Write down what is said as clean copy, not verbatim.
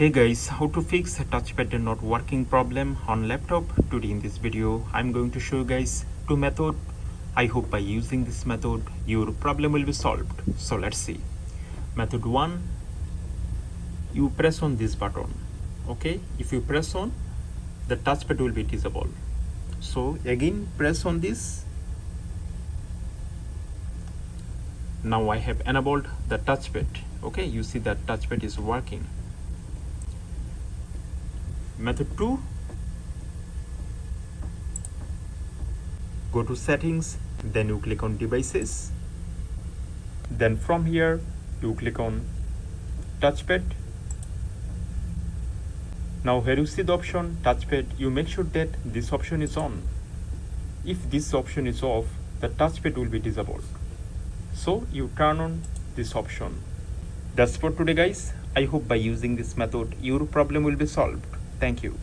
Hey guys, how to fix a touchpad not working problem on laptop. Today in this video I'm going to show you guys two methods. I hope by using this method your problem will be solved. So let's see. Method 1, you press on this button. Okay, if you press on, the touchpad will be disabled. So again press on this. Now I have enabled the touchpad. Okay, you see that touchpad is working. Method 2, go to settings, then you click on devices, then from here you click on touchpad. Now here you see the option touchpad, you make sure that this option is on. If this option is off, the touchpad will be disabled. So you turn on this option. That's for today guys. I hope by using this method your problem will be solved. Thank you.